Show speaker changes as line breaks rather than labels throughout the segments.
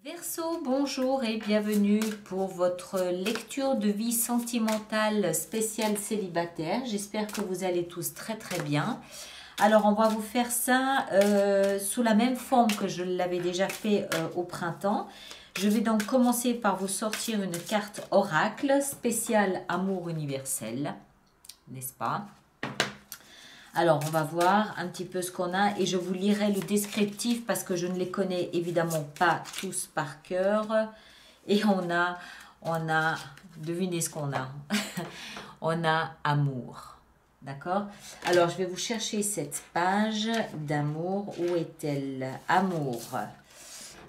Verseau, bonjour et bienvenue pour votre lecture de vie sentimentale spéciale célibataire. J'espère que vous allez tous très bien. Alors on va vous faire ça sous la même forme que je l'avais déjà fait au printemps. Je vais donc commencer par vous sortir une carte oracle spéciale amour universel, n'est-ce pas? Alors, on va voir un petit peu ce qu'on a et je vous lirai le descriptif parce que je ne les connais évidemment pas tous par cœur. Et on a, devinez ce qu'on a. On a amour. D'accord? Alors, je vais vous chercher cette page d'amour. Où est-elle? Amour.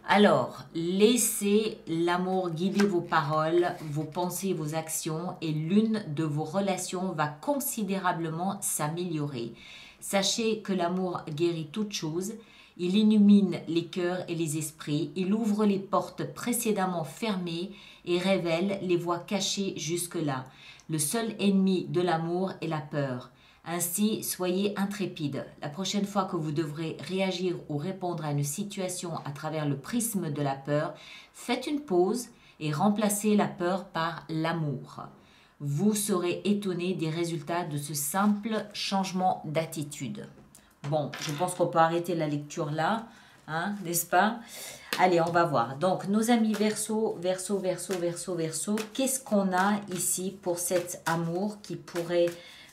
Alors, laissez l'amour guider vos paroles, vos pensées, vos actions et l'une de vos relations va considérablement s'améliorer. Sachez que l'amour guérit toute chose, il illumine les cœurs et les esprits, il ouvre les portes précédemment fermées et révèle les voies cachées jusque-là. Le seul ennemi de l'amour est la peur. Ainsi, soyez intrépide. La prochaine fois que vous devrez réagir ou répondre à une situation à travers le prisme de la peur, faites une pause et remplacez la peur par l'amour. Vous serez étonné des résultats de ce simple changement d'attitude. Bon, je pense qu'on peut arrêter la lecture là, hein, n'est-ce pas? Allez, on va voir. Donc, nos amis Verseau, qu'est-ce qu'on a ici pour cet amour qui pourrait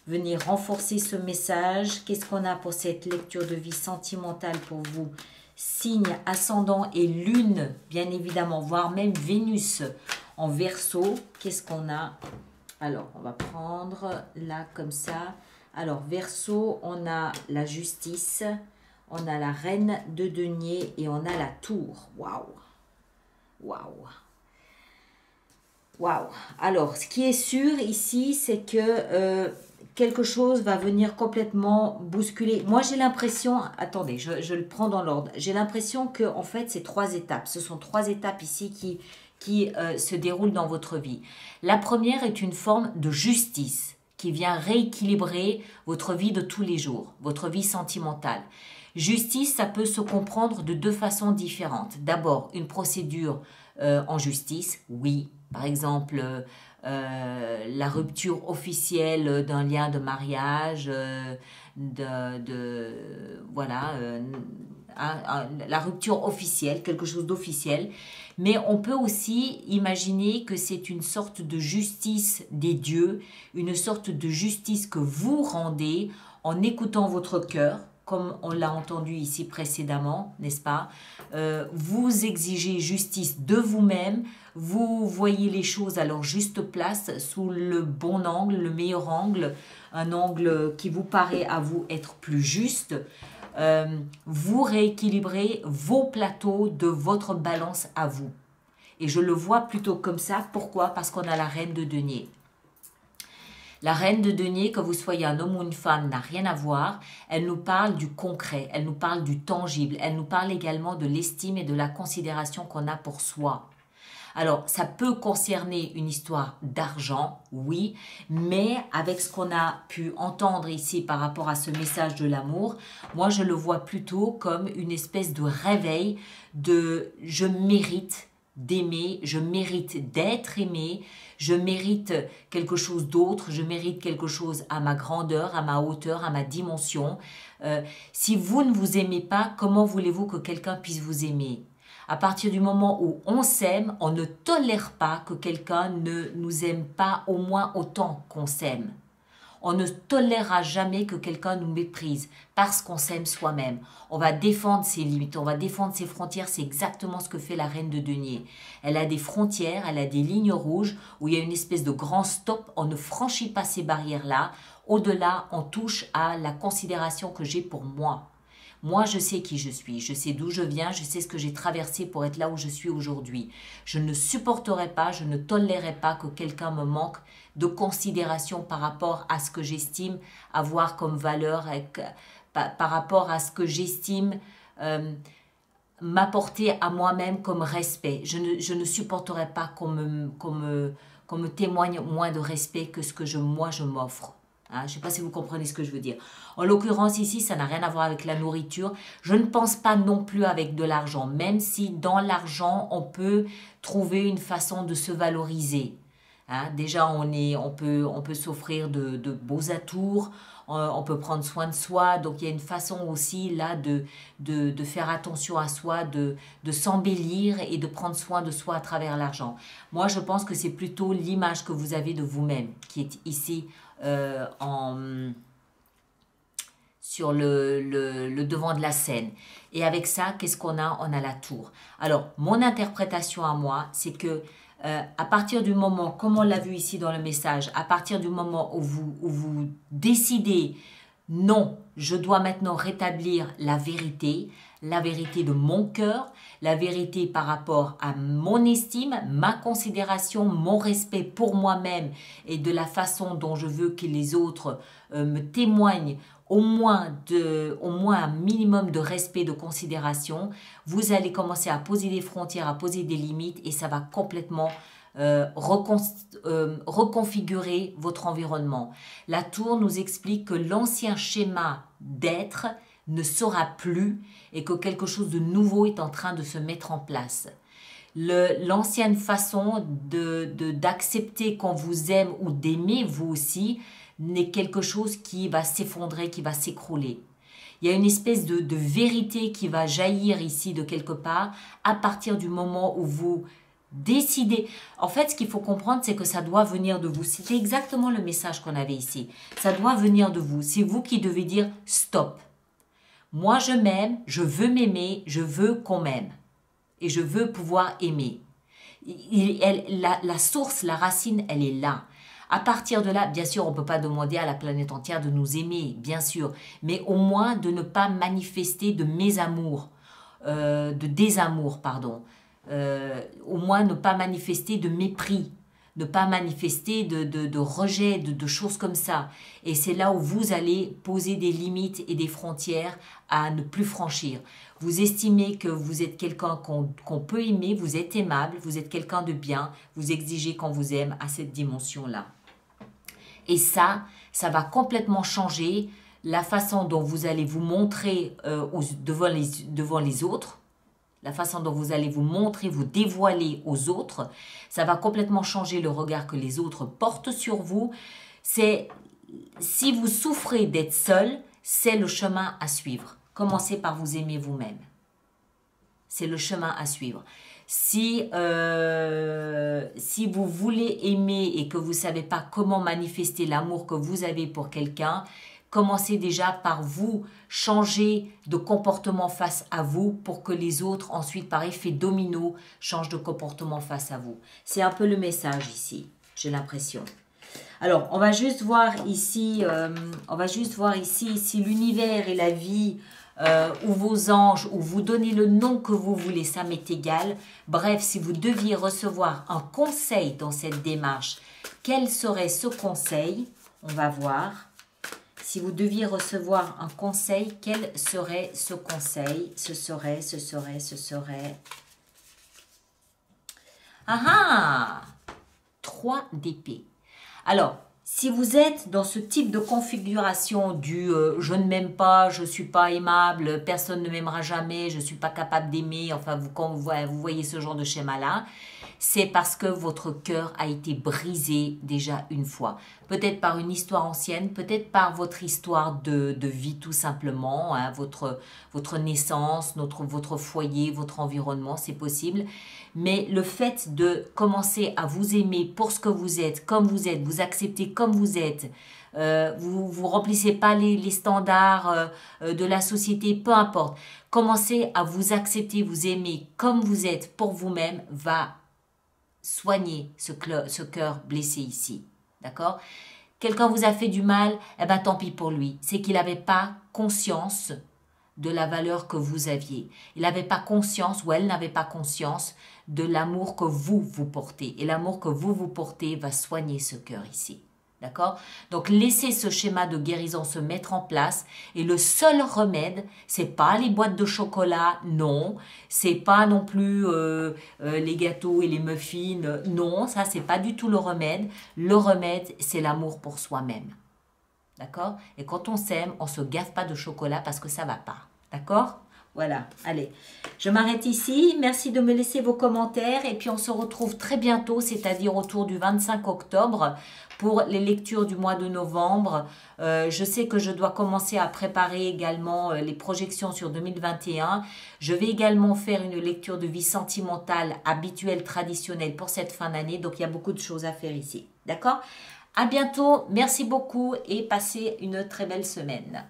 venir renforcer ce message? Qu'est-ce qu'on a pour cette lecture de vie sentimentale pour vous? Signe, ascendant et lune, bien évidemment, voire même Vénus en Verseau. Qu'est-ce qu'on a? Alors, on va prendre là comme ça. Alors, Verseau, on a la justice, on a la reine de denier et on a la tour. Waouh! Waouh! Waouh! Alors, ce qui est sûr ici, c'est que quelque chose va venir complètement bousculer. Moi, j'ai l'impression, attendez, je le prends dans l'ordre. J'ai l'impression que en fait, c'est 3 étapes. Ce sont 3 étapes ici qui se déroulent dans votre vie. La première est une forme de justice qui vient rééquilibrer votre vie de tous les jours, votre vie sentimentale. Justice, ça peut se comprendre de 2 façons différentes. D'abord, une procédure en justice, oui. Par exemple, la rupture officielle d'un lien de mariage, voilà, la rupture officielle, quelque chose d'officiel. Mais on peut aussi imaginer que c'est une sorte de justice des dieux, une sorte de justice que vous rendez en écoutant votre cœur, comme on l'a entendu ici précédemment, n'est-ce pas? Vous exigez justice de vous-même, vous voyez les choses à leur juste place, sous le bon angle, le meilleur angle, un angle qui vous paraît à vous être plus juste. Vous rééquilibrez vos plateaux de votre balance à vous. Et je le vois plutôt comme ça. Pourquoi? Parce qu'on a la reine de denier. La reine de denier, que vous soyez un homme ou une femme, n'a rien à voir. Elle nous parle du concret, elle nous parle du tangible, elle nous parle également de l'estime et de la considération qu'on a pour soi. Alors, ça peut concerner une histoire d'argent, oui, mais avec ce qu'on a pu entendre ici par rapport à ce message de l'amour, moi je le vois plutôt comme une espèce de réveil de « je mérite » d'aimer, je mérite d'être aimé, je mérite quelque chose d'autre, je mérite quelque chose à ma grandeur, à ma hauteur, à ma dimension. Si vous ne vous aimez pas, comment voulez-vous que quelqu'un puisse vous aimer? À partir du moment où on s'aime, on ne tolère pas que quelqu'un ne nous aime pas au moins autant qu'on s'aime. On ne tolérera jamais que quelqu'un nous méprise parce qu'on s'aime soi-même. On va défendre ses limites, on va défendre ses frontières. C'est exactement ce que fait la reine de denier. Elle a des frontières, elle a des lignes rouges où il y a une espèce de grand stop. On ne franchit pas ces barrières-là. Au-delà, on touche à la considération que j'ai pour moi. Moi, je sais qui je suis, je sais d'où je viens, je sais ce que j'ai traversé pour être là où je suis aujourd'hui. Je ne supporterai pas, je ne tolérerai pas que quelqu'un me manque de considération par rapport à ce que j'estime avoir comme valeur, par rapport à ce que j'estime m'apporter à moi-même comme respect. Je ne supporterai pas qu'on me témoigne moins de respect que ce que moi je m'offre. Hein, je ne sais pas si vous comprenez ce que je veux dire. En l'occurrence ici, ça n'a rien à voir avec la nourriture. Je ne pense pas non plus avec de l'argent, même si dans l'argent, on peut trouver une façon de se valoriser. Hein, déjà, on peut s'offrir de beaux atours, on peut prendre soin de soi. Donc, il y a une façon aussi là de faire attention à soi, de s'embellir et de prendre soin de soi à travers l'argent. Moi, je pense que c'est plutôt l'image que vous avez de vous-même qui est ici sur le devant de la scène. Et avec ça, qu'est-ce qu'on a? On a la tour. Alors, mon interprétation à moi, c'est que à partir du moment, comme on l'a vu ici dans le message, à partir du moment où vous décidez, non, je dois maintenant rétablir la vérité de mon cœur, la vérité par rapport à mon estime, ma considération, mon respect pour moi-même et de la façon dont je veux que les autres me témoignent au moins un minimum de respect, de considération, vous allez commencer à poser des frontières, à poser des limites et ça va complètement reconfigurer votre environnement. La tour nous explique que l'ancien schéma d'être ne sera plus et que quelque chose de nouveau est en train de se mettre en place. L'ancienne façon d'accepter qu'on vous aime ou d'aimer vous aussi n'est quelque chose qui va s'effondrer, qui va s'écrouler. Il y a une espèce de vérité qui va jaillir ici de quelque part à partir du moment où vous décidez. En fait, ce qu'il faut comprendre, c'est que ça doit venir de vous. C'était exactement le message qu'on avait ici. Ça doit venir de vous. C'est vous qui devez dire stop. Moi, je m'aime, je veux m'aimer, je veux qu'on m'aime. Et je veux pouvoir aimer. La source, la racine, elle est là. À partir de là, bien sûr, on ne peut pas demander à la planète entière de nous aimer, bien sûr, mais au moins de ne pas manifester de mésamour, de désamour, pardon. Au moins ne pas manifester de mépris, ne pas manifester de rejet, de choses comme ça. Et c'est là où vous allez poser des limites et des frontières à ne plus franchir. Vous estimez que vous êtes quelqu'un qu'on peut aimer, vous êtes aimable, vous êtes quelqu'un de bien, vous exigez qu'on vous aime à cette dimension-là. Et ça va complètement changer la façon dont vous allez vous montrer devant les autres, la façon dont vous allez vous montrer, vous dévoiler aux autres. Ça va complètement changer le regard que les autres portent sur vous. Si vous souffrez d'être seul, c'est le chemin à suivre. Commencez par vous aimer vous-même. C'est le chemin à suivre. Si vous voulez aimer et que vous ne savez pas comment manifester l'amour que vous avez pour quelqu'un, commencez déjà par vous changer de comportement face à vous pour que les autres, ensuite, par effet domino, changent de comportement face à vous. C'est un peu le message ici, j'ai l'impression. Alors, on va juste voir ici, si l'univers et la vie ou vos anges, ou vous donnez le nom que vous voulez, ça m'est égal. Bref, si vous deviez recevoir un conseil dans cette démarche, quel serait ce conseil? On va voir. Si vous deviez recevoir un conseil, quel serait ce conseil? Ce serait... Ah ah! 3 d'épée. Alors, si vous êtes dans ce type de configuration du je ne m'aime pas, je ne suis pas aimable, personne ne m'aimera jamais, je ne suis pas capable d'aimer », enfin, quand vous voyez ce genre de schéma-là, c'est parce que votre cœur a été brisé déjà une fois. Peut-être par une histoire ancienne, peut-être par votre histoire de vie tout simplement, hein, votre naissance, votre foyer, votre environnement, c'est possible. Mais le fait de commencer à vous aimer pour ce que vous êtes, comme vous êtes, vous accepter comme vous êtes, vous remplissez pas les standards de la société, peu importe. Commencez à vous accepter, vous aimer comme vous êtes pour vous-même va soigner ce cœur blessé ici. D'accord? Quelqu'un vous a fait du mal, eh ben tant pis pour lui. C'est qu'il n'avait pas conscience de la valeur que vous aviez. Il n'avait pas conscience, ou elle n'avait pas conscience de l'amour que vous portez. Et l'amour que vous portez va soigner ce cœur ici. D'accord? Donc, laissez ce schéma de guérison se mettre en place. Et le seul remède, c'est pas les boîtes de chocolat, non. C'est pas non plus les gâteaux et les muffins, non. Ça, c'est pas du tout le remède. Le remède, c'est l'amour pour soi-même. D'accord? Et quand on s'aime, on se gaffe pas de chocolat parce que ça va pas. D'accord? Voilà, allez, je m'arrête ici. Merci de me laisser vos commentaires et puis on se retrouve très bientôt, c'est-à-dire autour du 25 octobre pour les lectures du mois de novembre. Je sais que je dois commencer à préparer également les projections sur 2021. Je vais également faire une lecture de vie sentimentale habituelle, traditionnelle pour cette fin d'année. Donc, il y a beaucoup de choses à faire ici. D'accord? À bientôt, merci beaucoup et passez une très belle semaine.